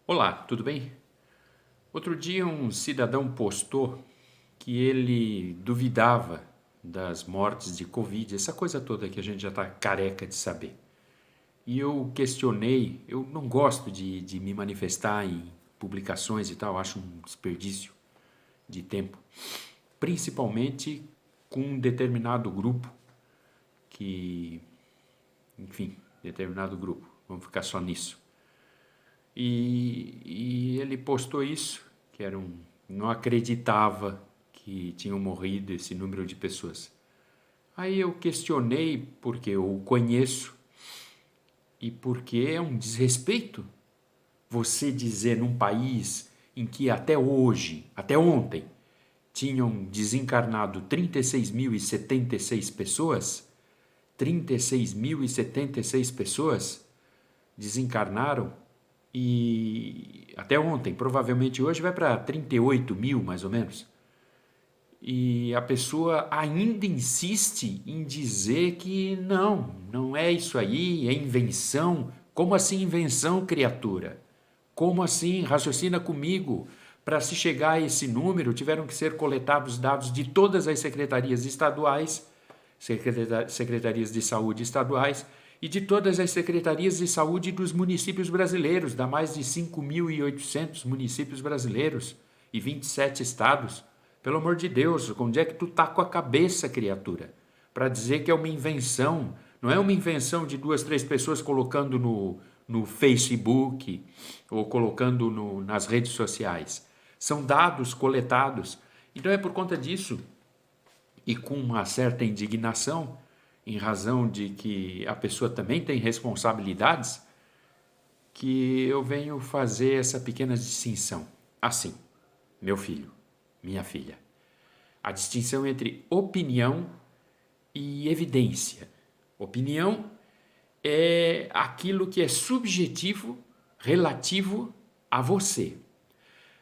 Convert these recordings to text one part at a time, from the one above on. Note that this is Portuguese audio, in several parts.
Olá, tudo bem? Outro dia um cidadão postou que ele duvidava das mortes de Covid, essa coisa toda que a gente já está careca de saber. E eu questionei, eu não gosto de me manifestar em publicações e tal, acho um desperdício de tempo, principalmente com um determinado grupo que, enfim, determinado grupo, vamos ficar só nisso. E ele postou isso, que não acreditava que tinham morrido esse número de pessoas. Aí eu questionei porque eu o conheço e porque é um desrespeito você dizer num país em que até hoje, até ontem, tinham desencarnado 36.076 pessoas, 36.076 pessoas desencarnaram e até ontem, provavelmente hoje vai para 38 mil mais ou menos. E a pessoa ainda insiste em dizer que não é isso aí, é invenção. Como assim invenção, criatura? Como assim? Raciocina comigo. Para se chegar a esse número, tiveram que ser coletados dados de todas as secretarias estaduais, secretarias de saúde estaduais, e de todas as secretarias de saúde dos municípios brasileiros, da mais de 5.800 municípios brasileiros e 27 estados. Pelo amor de Deus, onde é que tu tá com a cabeça, criatura? Para dizer que é uma invenção. Não é uma invenção de 2, 3 pessoas colocando no Facebook ou colocando nas redes sociais. São dados coletados. Então é por conta disso, e com uma certa indignação, em razão de que a pessoa também tem responsabilidades, que eu venho fazer essa pequena distinção. Assim, meu filho, minha filha, a distinção entre opinião e evidência. Opinião é aquilo que é subjetivo, relativo a você.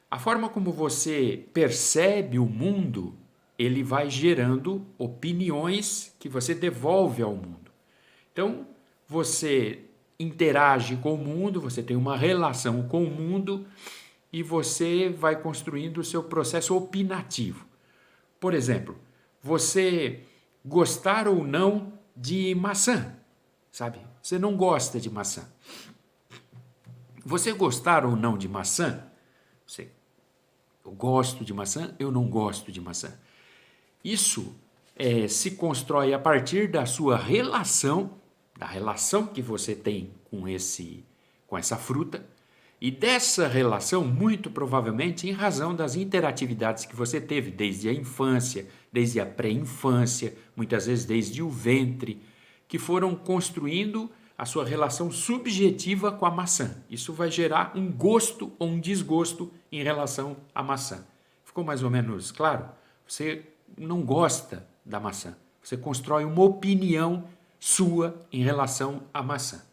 A forma como você percebe o mundo, ele vai gerando opiniões que você devolve ao mundo. Então, você interage com o mundo, você tem uma relação com o mundo e você vai construindo o seu processo opinativo. Por exemplo, você gostar ou não de maçã, sabe? Você não gosta de maçã. Você gostar ou não de maçã, você, eu gosto de maçã, eu não gosto de maçã. Isso se constrói a partir da sua relação, da relação que você tem com essa fruta, e dessa relação, muito provavelmente, em razão das interatividades que você teve desde a infância, desde a pré-infância, muitas vezes desde o ventre, que foram construindo a sua relação subjetiva com a maçã. Isso vai gerar um gosto ou um desgosto em relação à maçã. Ficou mais ou menos claro? Você não gosta da maçã. Você constrói uma opinião sua em relação à maçã.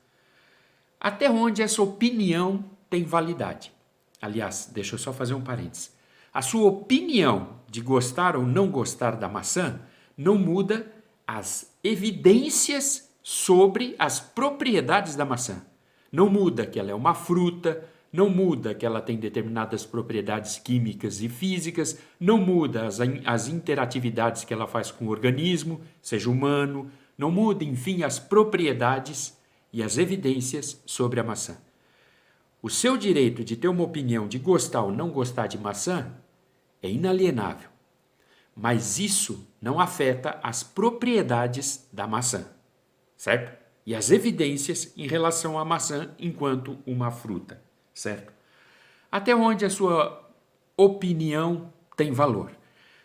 Até onde essa opinião tem validade? Aliás, deixa eu só fazer um parênteses. A sua opinião de gostar ou não gostar da maçã não muda as evidências sobre as propriedades da maçã. Não muda que ela é uma fruta, não muda que ela tem determinadas propriedades químicas e físicas, não muda as interatividades que ela faz com o organismo, seja humano, não muda, enfim, as propriedades e as evidências sobre a maçã. O seu direito de ter uma opinião de gostar ou não gostar de maçã é inalienável, mas isso não afeta as propriedades da maçã, certo? E as evidências em relação à maçã enquanto uma fruta, certo? Até onde a sua opinião tem valor?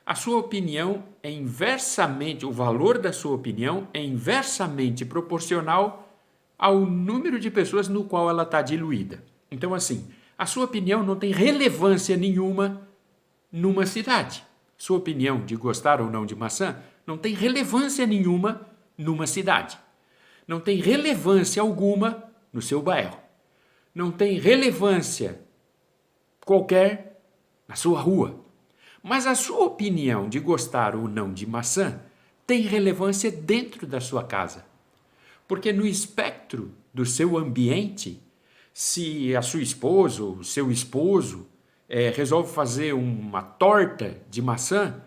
A sua opinião é inversamente, o valor da sua opinião é inversamente proporcional ao número de pessoas no qual ela está diluída. Então, assim, a sua opinião não tem relevância nenhuma numa cidade. Sua opinião de gostar ou não de maçã não tem relevância nenhuma numa cidade. Não tem relevância alguma no seu bairro. Não tem relevância qualquer na sua rua. Mas a sua opinião de gostar ou não de maçã tem relevância dentro da sua casa. Porque no espectro do seu ambiente, Se a sua esposa ou seu esposo resolve fazer uma torta de maçã,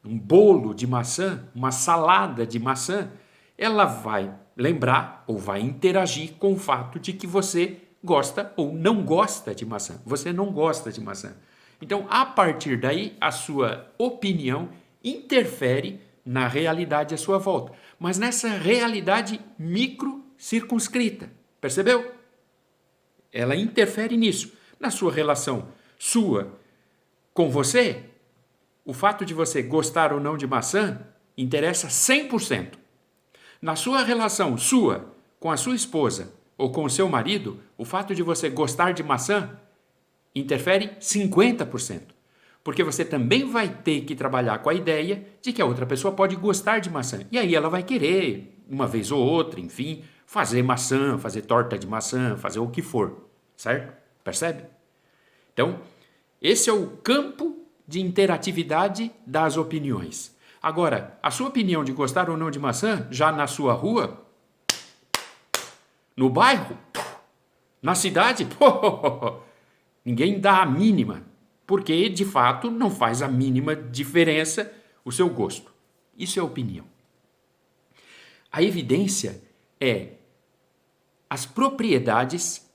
um bolo de maçã, uma salada de maçã, ela vai lembrar ou vai interagir com o fato de que você gosta ou não gosta de maçã. Você não gosta de maçã. Então, a partir daí, a sua opinião interfere na realidade à sua volta, mas nessa realidade micro circunscrita. Percebeu? Ela interfere nisso. Na sua relação sua com você, o fato de você gostar ou não de maçã interessa 100%. Na sua relação sua com a sua esposa ou com o seu marido, o fato de você gostar de maçã interfere 50%. Porque você também vai ter que trabalhar com a ideia de que a outra pessoa pode gostar de maçã. E aí ela vai querer, uma vez ou outra, enfim, fazer maçã, fazer torta de maçã, fazer o que for. Certo? Percebe? Então, esse é o campo de interatividade das opiniões. Agora, a sua opinião de gostar ou não de maçã, já na sua rua, no bairro, na cidade, ninguém dá a mínima, porque de fato não faz a mínima diferença o seu gosto. Isso é opinião. A evidência é as propriedades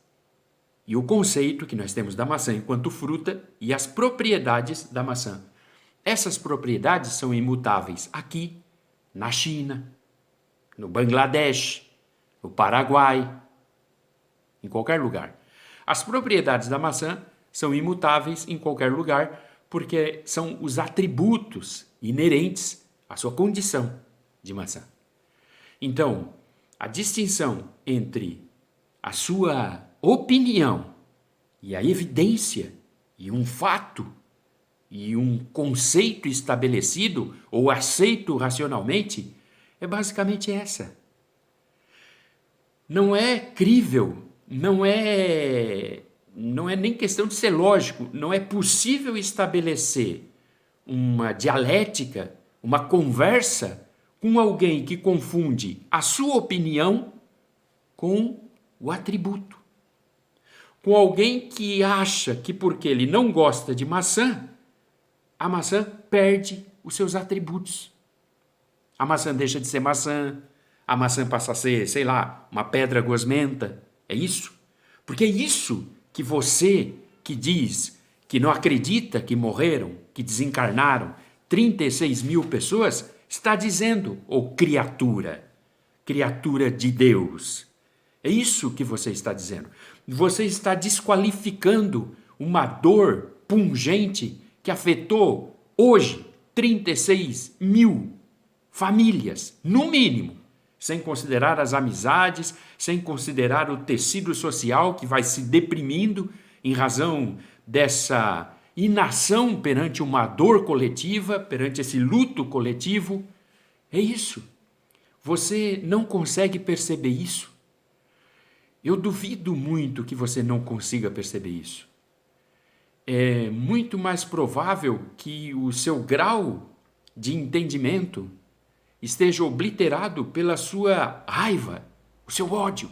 e o conceito que nós temos da maçã enquanto fruta e as propriedades da maçã. Essas propriedades são imutáveis aqui, na China, no Bangladesh, no Paraguai, em qualquer lugar. As propriedades da maçã são imutáveis em qualquer lugar porque são os atributos inerentes à sua condição de maçã. Então, a distinção entre a sua opinião e a evidência e um fato e um conceito estabelecido ou aceito racionalmente é basicamente essa. Não é crível, não é nem questão de ser lógico, não é possível estabelecer uma dialética, uma conversa com alguém que confunde a sua opinião com o atributo. Com alguém que acha que porque ele não gosta de maçã, a maçã perde os seus atributos. A maçã deixa de ser maçã, a maçã passa a ser, sei lá, uma pedra gosmenta. É isso? Porque é isso que você que diz que não acredita que morreram, que desencarnaram 36 mil pessoas, está dizendo, ô criatura de Deus. É isso que você está dizendo. Você está desqualificando uma dor pungente que afetou hoje 36 mil famílias, no mínimo, sem considerar as amizades, sem considerar o tecido social que vai se deprimindo em razão dessa inação perante uma dor coletiva, perante esse luto coletivo. É isso. Você não consegue perceber isso? Eu duvido muito que você não consiga perceber isso. É muito mais provável que o seu grau de entendimento esteja obliterado pela sua raiva, o seu ódio.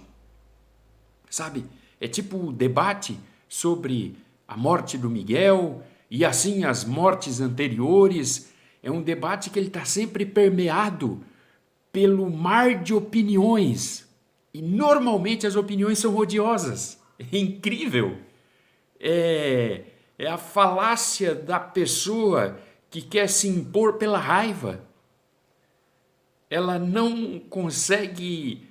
Sabe? É tipo o debate sobre a morte do Miguel e assim as mortes anteriores. É um debate que ele está sempre permeado pelo mar de opiniões. E normalmente as opiniões são odiosas. É incrível. É a falácia da pessoa que quer se impor pela raiva. Ela não consegue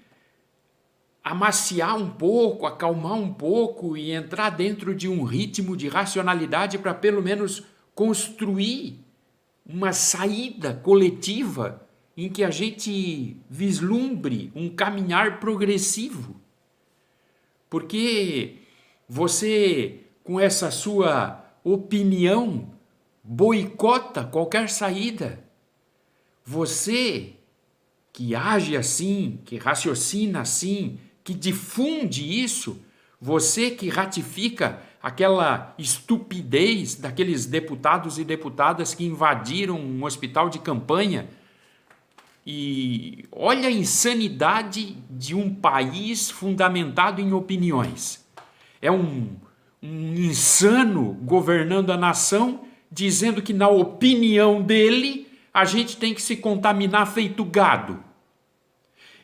amaciar um pouco, acalmar um pouco e entrar dentro de um ritmo de racionalidade para pelo menos construir uma saída coletiva em que a gente vislumbre um caminhar progressivo. Porque você, com essa sua opinião, boicota qualquer saída. Você que age assim, que raciocina assim, que difunde isso, você que ratifica aquela estupidez daqueles deputados e deputadas que invadiram um hospital de campanha. E olha a insanidade de um país fundamentado em opiniões. É um insano governando a nação, dizendo que, na opinião dele, a gente tem que se contaminar feito gado.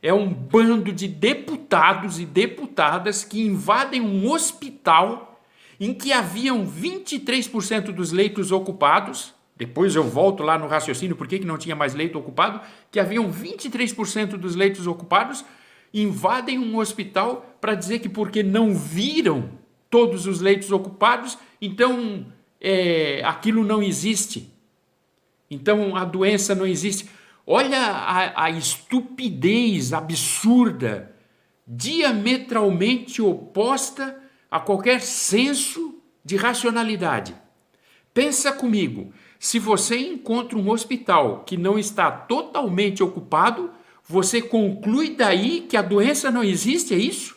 É um bando de deputados e deputadas que invadem um hospital em que haviam 23% dos leitos ocupados. Depois eu volto lá no raciocínio por que não tinha mais leito ocupado, que haviam 23% dos leitos ocupados, invadem um hospital para dizer que porque não viram todos os leitos ocupados, então aquilo não existe. Então a doença não existe. Olha a estupidez absurda, diametralmente oposta a qualquer senso de racionalidade. Pensa comigo, se você encontra um hospital que não está totalmente ocupado, você conclui daí que a doença não existe, é isso?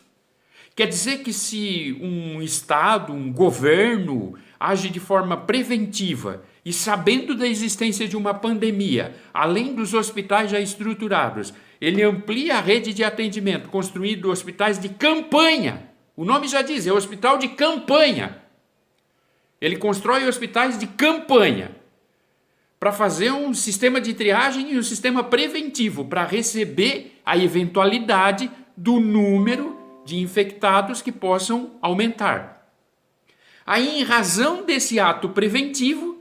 Quer dizer que se um Estado, um governo, age de forma preventiva e sabendo da existência de uma pandemia, além dos hospitais já estruturados, ele amplia a rede de atendimento, construindo hospitais de campanha. O nome já diz, é hospital de campanha. Ele constrói hospitais de campanha para fazer um sistema de triagem e um sistema preventivo para receber a eventualidade do número de infectados que possam aumentar. Aí, em razão desse ato preventivo,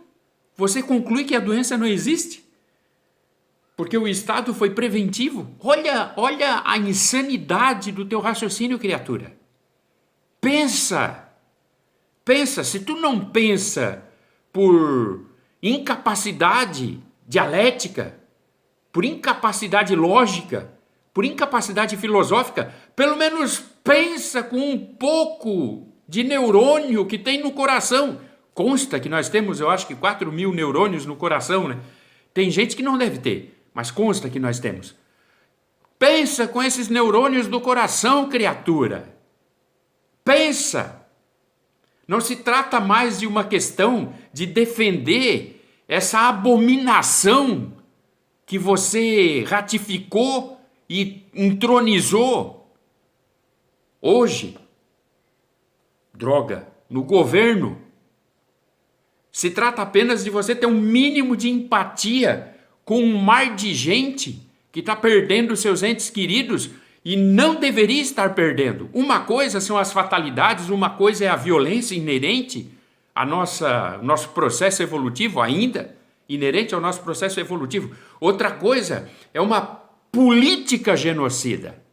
você conclui que a doença não existe? Porque o Estado foi preventivo? Olha a insanidade do teu raciocínio, criatura. Pensa, se tu não pensa por incapacidade dialética, por incapacidade lógica, por incapacidade filosófica, pelo menos pensa com um pouco de neurônio que tem no coração. Consta que nós temos, eu acho que 4.000 neurônios no coração, né? Tem gente que não deve ter, mas consta que nós temos. Pensa com esses neurônios do coração, criatura. Pensa. Não se trata mais de uma questão de defender essa abominação que você ratificou e entronizou hoje, droga, no governo. Se trata apenas de você ter um mínimo de empatia com um mar de gente que está perdendo seus entes queridos e não deveria estar perdendo. Uma coisa são as fatalidades, uma coisa é a violência inerente ao nosso processo evolutivo ainda, inerente ao nosso processo evolutivo. Outra coisa é uma política genocida.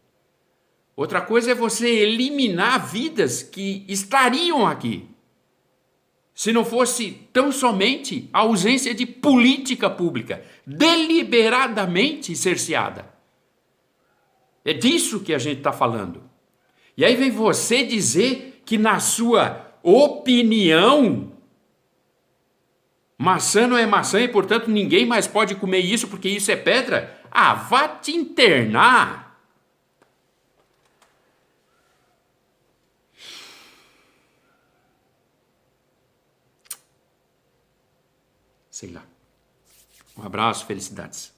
Outra coisa é você eliminar vidas que estariam aqui, se não fosse tão somente a ausência de política pública, deliberadamente cerceada. É disso que a gente está falando. E aí vem você dizer que, na sua opinião, maçã não é maçã e, portanto, ninguém mais pode comer isso porque isso é pedra? Ah, vá te internar. Sei lá. Um abraço, felicidades.